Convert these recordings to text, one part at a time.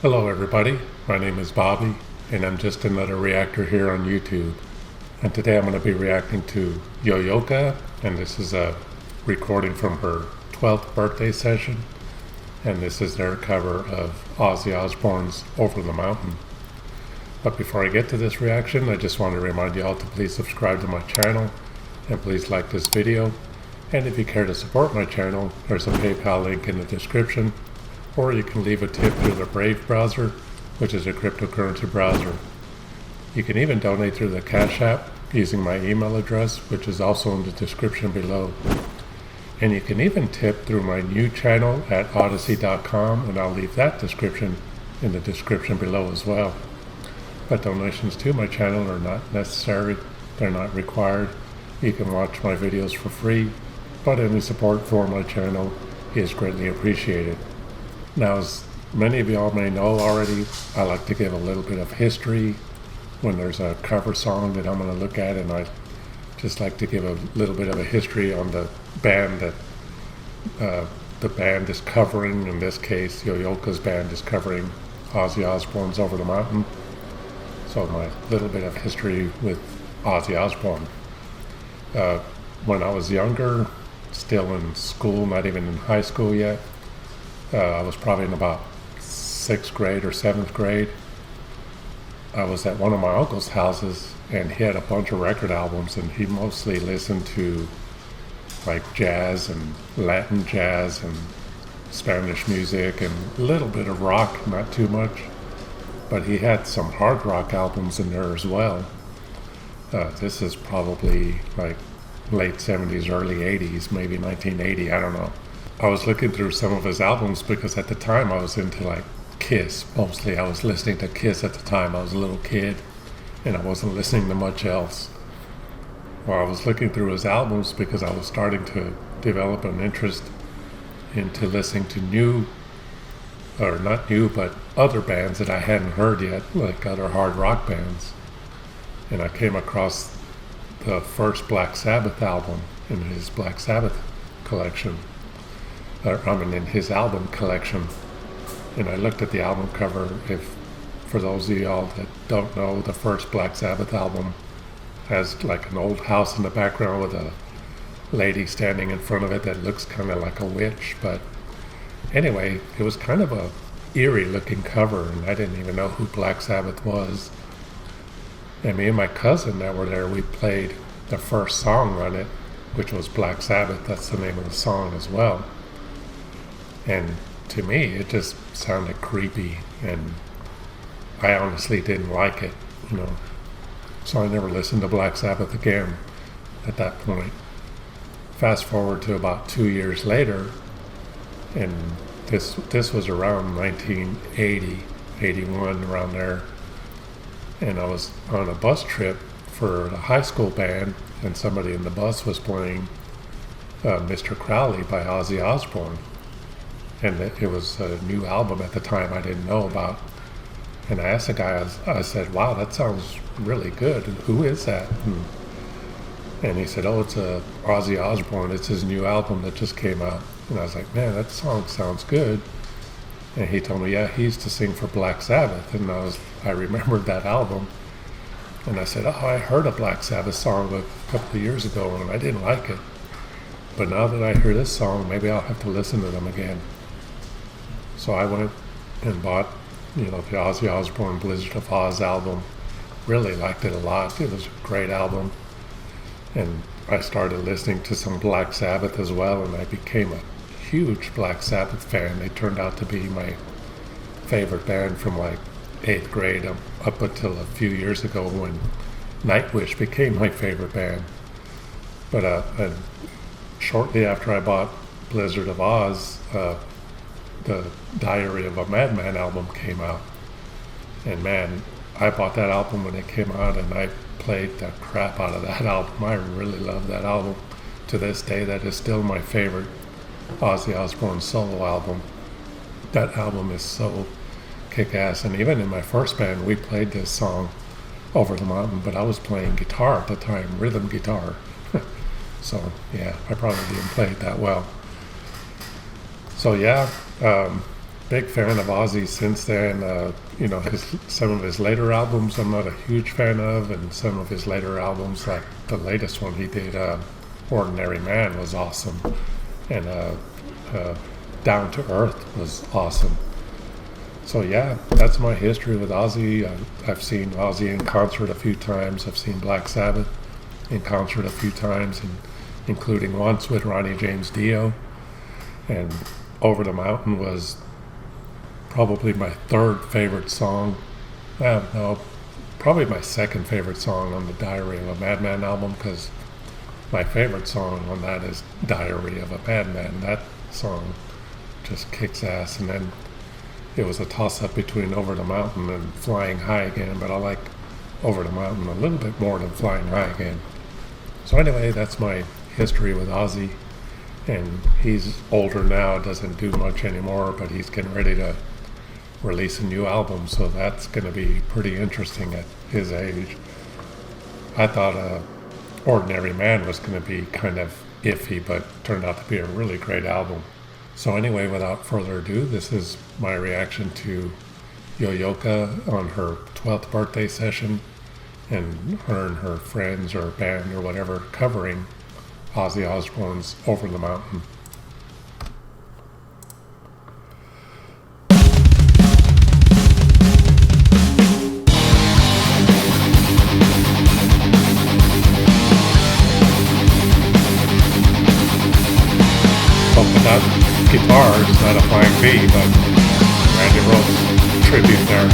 Hello everybody, my name is Bobby and I'm just another reactor here on YouTube. And today I'm going to be reacting to Yoyoka, and this is a recording from her 12th birthday session, and this is their cover of Ozzy Osbourne's Over the Mountain. But before I get to this reaction, I just want to remind you all to please subscribe to my channel and please like this video. And if you care to support my channel, there's a PayPal link in the description, or you can leave a tip through the Brave browser, which is a cryptocurrency browser. You can even donate through the Cash App using my email address, which is also in the description below. And you can even tip through my new channel at odyssey.com, and I'll leave that description in the description below as well. But donations to my channel are not necessary, they're not required. You can watch my videos for free, but any support for my channel is greatly appreciated. Now, as many of y'all may know already, I like to give a little bit of history when there's a cover song that I'm going to look at, and I just like to give a little bit of a history on the band that the band is covering. In this case, Yoyoka's band is covering Ozzy Osbourne's Over the Mountain. So my little bit of history with Ozzy Osbourne. When I was younger, still in school, not even in high school yet, I was probably in about 6th grade or 7th grade. I was at one of my uncle's houses, and he had a bunch of record albums, and he mostly listened to like jazz and Latin jazz and Spanish music and a little bit of rock, not too much. But he had some hard rock albums in there as well. This is probably like late 70s, early 80s, maybe 1980, I don't know. I was looking through some of his albums because at the time I was into like Kiss. Mostly I was listening to Kiss at the time. I was a little kid and I wasn't listening to much else. Well, I was looking through his albums because I was starting to develop an interest into listening to new, or not new, but other bands that I hadn't heard yet, like other hard rock bands. And I came across the first Black Sabbath album in his Black Sabbath collection. In his album collection. And I looked at the album cover. For those of y'all that don't know, the first Black Sabbath album has like an old house in the background with a lady standing in front of it that looks kind of like a witch. But anyway, it was kind of a eerie looking cover, and I didn't even know who Black Sabbath was. And me and my cousin that were there, we played the first song on it, which was Black Sabbath. That's the name of the song as well. And to me, it just sounded creepy, and I honestly didn't like it, So I never listened to Black Sabbath again at that point. Fast forward to about 2 years later, and this was around 1980, 81, around there. And I was on a bus trip for a high school band, and somebody in the bus was playing Mr. Crowley by Ozzy Osbourne. And it was a new album at the time I didn't know about. And I asked the guy, I said, wow, that sounds really good. Who is that? And he said, oh, it's Ozzy Osbourne. It's his new album that just came out. And I was like, man, that song sounds good. And he told me, yeah, he used to sing for Black Sabbath. And I remembered that album. And I said, oh, I heard a Black Sabbath song a couple of years ago, and I didn't like it. But now that I hear this song, maybe I'll have to listen to them again. So I went and bought, the Ozzy Osbourne Blizzard of Oz album. Really liked it a lot. It was a great album. And I started listening to some Black Sabbath as well, and I became a huge Black Sabbath fan. They turned out to be my favorite band from like 8th grade up until a few years ago when Nightwish became my favorite band. But and shortly after I bought Blizzard of Oz, the Diary of a Madman album came out. And man, I bought that album when it came out, and I played the crap out of that album. I really love that album. To this day, that is still my favorite Ozzy Osbourne solo album. That album is so kick-ass. And even in my first band, we played this song, Over the Mountain, but I was playing guitar at the time, rhythm guitar. So yeah, I probably didn't play it that well. So yeah, big fan of Ozzy since then. Some of his later albums I'm not a huge fan of, and some of his later albums, like the latest one he did, Ordinary Man, was awesome, and Down to Earth was awesome. So yeah, that's my history with Ozzy. I've seen Ozzy in concert a few times. I've seen Black Sabbath in concert a few times, and including once with Ronnie James Dio. And Over the Mountain was probably my third favorite song. No, probably my second favorite song on the Diary of a Madman album, because my favorite song on that is Diary of a Madman. That song just kicks ass. And then it was a toss-up between Over the Mountain and Flying High Again, but I like Over the Mountain a little bit more than Flying High Again. So anyway, that's my history with Ozzy. And he's older now, doesn't do much anymore, but he's getting ready to release a new album, so that's going to be pretty interesting at his age. I thought Ordinary Man was going to be kind of iffy, but turned out to be a really great album. So anyway, without further ado, this is my reaction to Yoyoka on her 12th birthday session, and her and her friends or band or whatever covering Ozzy Osbourne's Over the Mountain. That guitar is not a flying V, but Randy Rhoads tribute there.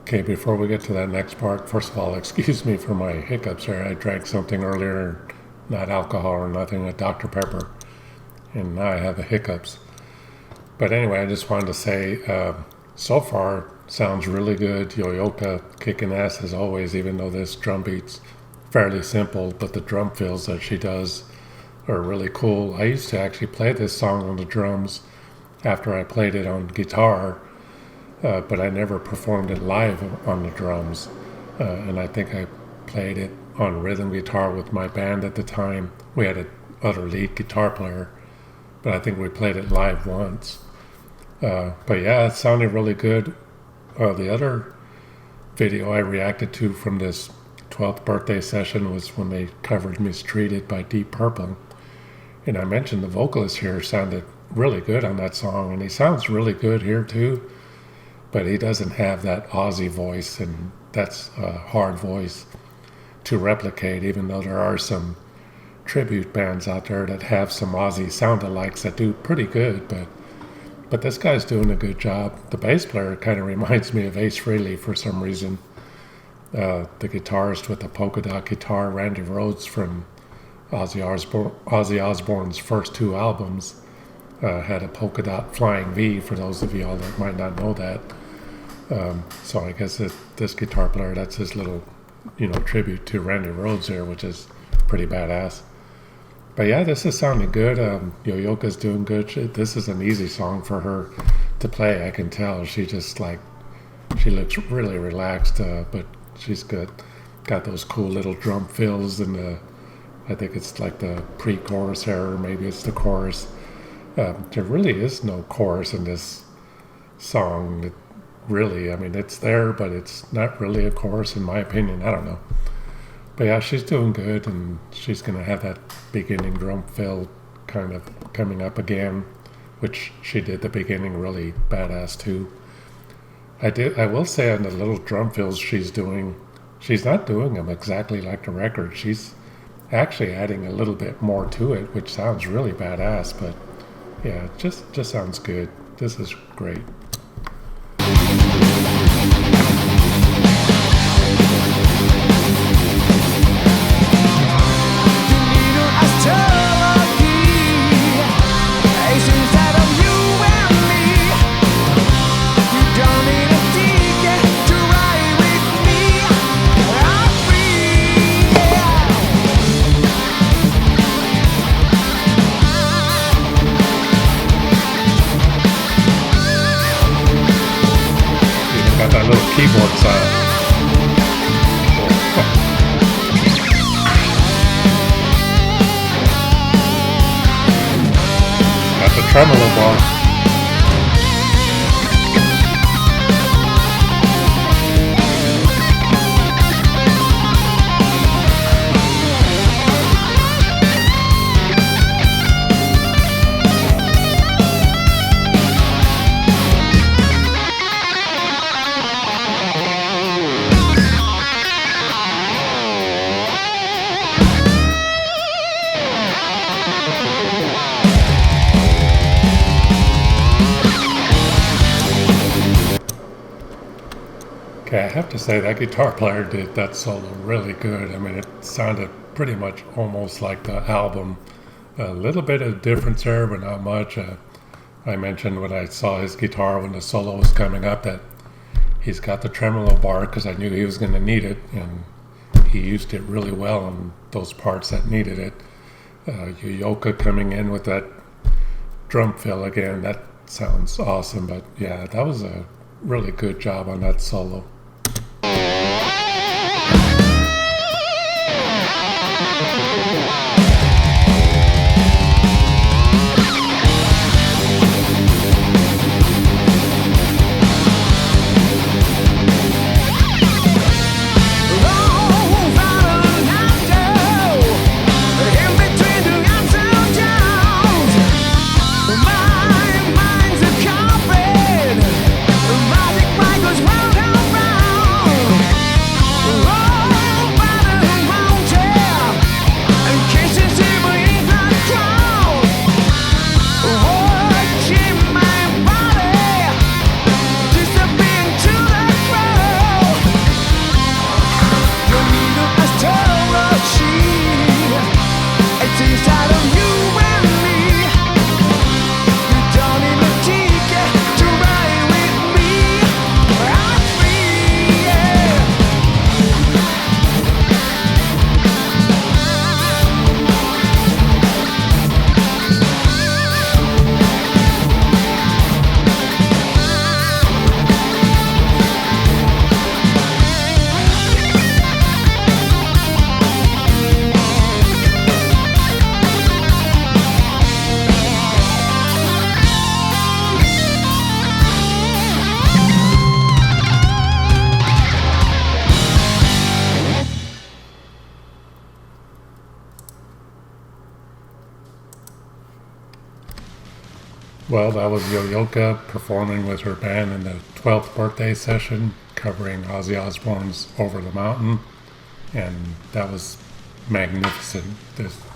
Okay, before we get to that next part, first of all, excuse me for my hiccups here. I drank something earlier, not alcohol or nothing, a Dr. Pepper, and now I have the hiccups. But anyway, I just wanted to say, so far, sounds really good. Yoyoka kicking ass as always, even though this drum beat's fairly simple, but the drum fills that she does are really cool. I used to actually play this song on the drums after I played it on guitar, but I never performed it live on the drums. And I think I played it on rhythm guitar with my band at the time. We had an other lead guitar player, but I think we played it live once. But yeah, it sounded really good. The other video I reacted to from this 12th birthday session was when they covered Mistreated by Deep Purple. And I mentioned the vocalist here sounded really good on that song, and he sounds really good here too. But he doesn't have that Ozzy voice, and that's a hard voice to replicate, even though there are some tribute bands out there that have some Ozzy sound-alikes that do pretty good, but this guy's doing a good job. The bass player kind of reminds me of Ace Frehley for some reason. The guitarist with the polka dot guitar, Randy Rhoads from Ozzy Osbourne's first two albums had a polka dot flying V, for those of y'all that might not know that. So I guess this guitar player, that's his little, tribute to Randy Rhoads here, which is pretty badass. But yeah, this is sounding good. Yoyoka's doing good. This is an easy song for her to play. I can tell she just she looks really relaxed, but she's good. Got those cool little drum fills in I think it's like the pre-chorus here, or maybe it's the chorus. There really is no chorus in this song. Really, I mean, it's there, but it's not really a chorus in my opinion. I don't know. But yeah, she's doing good, and she's going to have that beginning drum fill kind of coming up again, which she did the beginning really badass too. I will say on the little drum fills she's not doing them exactly like the record. She's actually adding a little bit more to it, which sounds really badass, but yeah, it just sounds good. This is great. Keyboard sound. Got the tremolo bar. Okay, I have to say that guitar player did that solo really good. I mean, it sounded pretty much almost like the album. A little bit of difference there, but not much. I mentioned when I saw his guitar when the solo was coming up that he's got the tremolo bar because I knew he was going to need it, and he used it really well on those parts that needed it. Yoyoka coming in with that drum fill again, that sounds awesome. But yeah, that was a really good job on that solo. Well, that was Yoyoka performing with her band in the 12th birthday session, covering Ozzy Osbourne's Over the Mountain, and that was magnificent.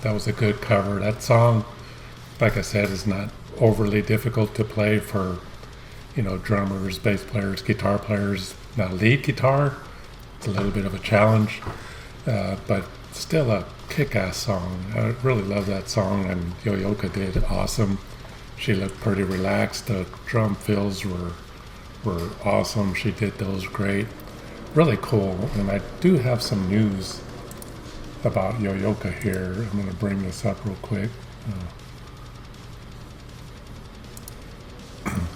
That was a good cover. That song, like I said, is not overly difficult to play for, drummers, bass players, guitar players. Now, lead guitar, it's a little bit of a challenge, but still a kick-ass song. I really love that song, and Yoyoka did awesome. She looked pretty relaxed. The drum fills were awesome. She did those great. Really cool. And I do have some news about Yoyoka here. I'm going to bring this up real quick.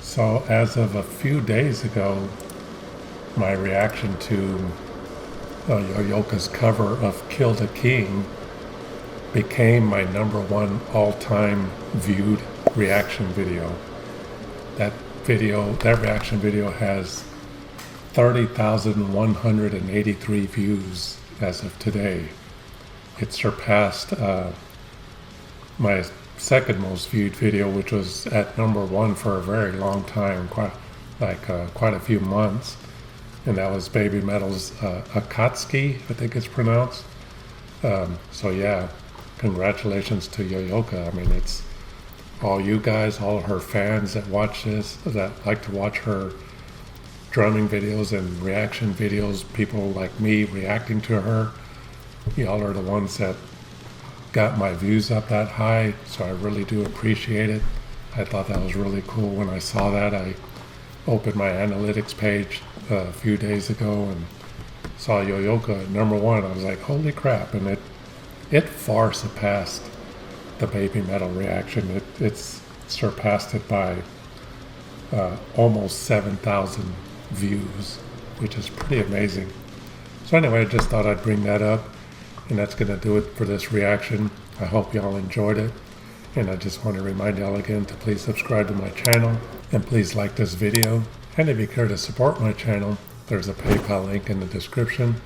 So as of a few days ago, my reaction to Yoyoka's cover of Kill the King became my #1 all-time viewed reaction video. That reaction video has 30,183 views as of today. It surpassed my second most viewed video, which was at #1 for a very long time, quite a few months, and that was Baby Metal's Akatsuki, I think it's pronounced. So yeah, congratulations to Yoyoka. I mean, it's all you guys, all her fans that watch this, that like to watch her drumming videos and reaction videos, people like me reacting to her. Y'all are the ones that got my views up that high, so I really do appreciate it. I thought that was really cool. When I saw that, I opened my analytics page a few days ago and saw Yoyoka at #1. I was like, holy crap, and it far surpassed the Baby Metal reaction. It's surpassed it by almost 7,000 views, which is pretty amazing. So anyway, I just thought I'd bring that up, and that's going to do it for this reaction. I hope y'all enjoyed it, and I just want to remind y'all again to please subscribe to my channel, and please like this video. And if you care to support my channel, there's a PayPal link in the description,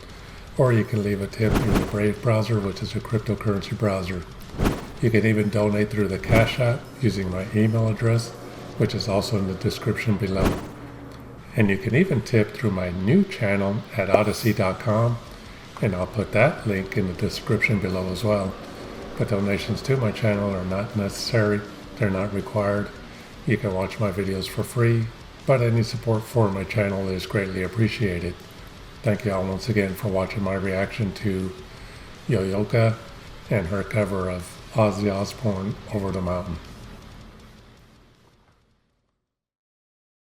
or you can leave a tip through the Brave browser, which is a cryptocurrency browser. You can even donate through the Cash App using my email address, which is also in the description below. And you can even tip through my new channel at odyssey.com, and I'll put that link in the description below as well. But donations to my channel are not necessary, they're not required. You can watch my videos for free, but any support for my channel is greatly appreciated. Thank you all once again for watching my reaction to Yoyoka and her cover of Ozzy Osbourne, Over the Mountain.